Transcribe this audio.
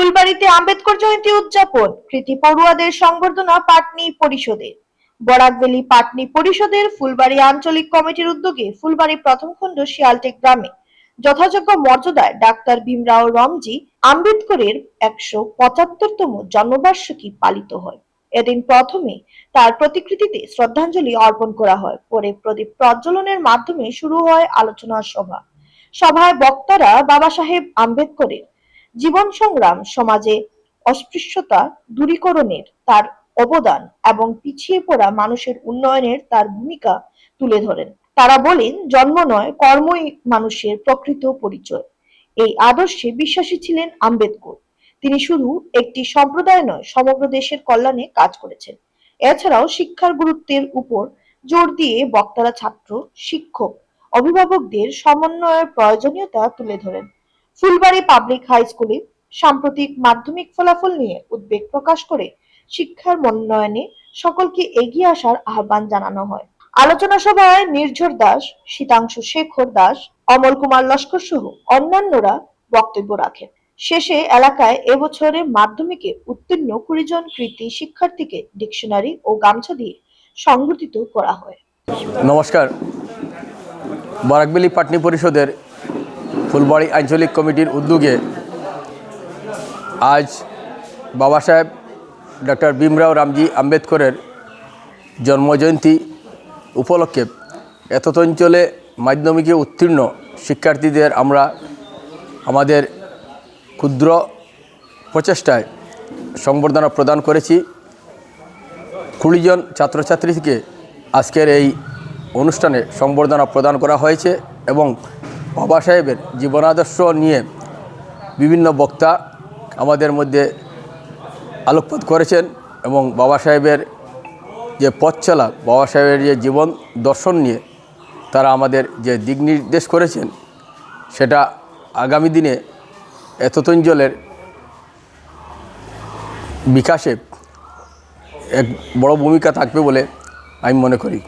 ফুলবাড়ীতে আম্বেদকর জয়ন্তী উদযাপন, কৃতি পড়ুয়াদের সংবর্ধনা পাটনি পরিষদের। বরাকভ্যালি পাটনি পরিষদের ফুলবাড়ী আঞ্চলিক কমিটির উদ্যোগে ফুলবাড়ী প্রথম খণ্ড শিয়ালটেক গ্রামে যথাযোগ্য মর্যাদায় ডাক্তার ভীমরাও রামজি আম্বেদকরের ১৭৫তম জন্মবার্ষিকী পালিত হয়। এদিন প্রথমে তার প্রতিকৃতিতে শ্রদ্ধাঞ্জলি অর্পণ করা হয়, পরে প্রদীপ প্রজ্বলনের মাধ্যমে শুরু হয় আলোচনা সভা। সভায় বক্তারা বাবা সাহেব আম্বেদকরের জীবন সংগ্রাম, সমাজে অস্পৃশ্যতা দূরীকরণের তার অবদান এবং পিছিয়ে পড়া মানুষের উন্নয়নের তার ভূমিকা তুলে ধরেন। তারা বলেন, জন্ম নয়, কর্মই মানুষের প্রকৃত পরিচয়। এই আদর্শে বিশ্বাসী ছিলেন আম্বেদকর। তিনি শুধু একটি সম্প্রদায় নয়, সমগ্র দেশের কল্যাণে কাজ করেছেন। এছাড়াও শিক্ষার গুরুত্বের উপর জোর দিয়ে বক্তারা ছাত্র, শিক্ষক, অভিভাবকদের সমন্বয়ের প্রয়োজনীয়তা তুলে ধরেন। ফুলবাড়ী পাবলিক হাই স্কুলে সাম্প্রতিক মাধ্যমিক ফলাফল নিয়ে উদ্বেগ প্রকাশ করে শিক্ষার উন্নয়নে সকলকে এগিয়ে আসার আহ্বান জানানো হয়। আলোচনা সভায় নির্ঝর দাস, শীতাংশু শেখর দাস, অমল কুমার লস্কর সহ অন্যান্যরা বক্তব্য রাখেন। শেষে এলাকায় এবছরে মাধ্যমিকে উত্তীর্ণ ২০ জন কৃতী শিক্ষার্থীকে ডিকশনারি ও গামছা দিয়ে সংবর্ধিত করা হয়। নমস্কার। বরাকভ্যালি পাটনি পরিষদের ফুলবাড়ী আঞ্চলিক কমিটির উদ্যোগে আজ বাবা সাহেব ডক্টর ভীমরাও রামজি আম্বেদকরের জন্মজয়ন্তী উপলক্ষে এতদ অঞ্চলে মাধ্যমিকে উত্তীর্ণ শিক্ষার্থীদের আমরা আমাদের ক্ষুদ্র প্রচেষ্টায় সংবর্ধনা প্রদান করেছি। ২০ জন ছাত্রছাত্রীকে আজকের এই অনুষ্ঠানে সংবর্ধনা প্রদান করা হয়েছে এবং বাবা সাহেবের জীবনাদর্শ নিয়ে বিভিন্ন বক্তা আমাদের মধ্যে আলোকপাত করেছেন এবং বাবা সাহেবের যে পথ চলা, বাবা সাহেবের যে জীবন দর্শন নিয়ে তারা আমাদের যে দিক নির্দেশ করেছেন, সেটা আগামী দিনে এতদ অঞ্চলের বিকাশে এক বড় ভূমিকা থাকবে বলে আমি মনে করি।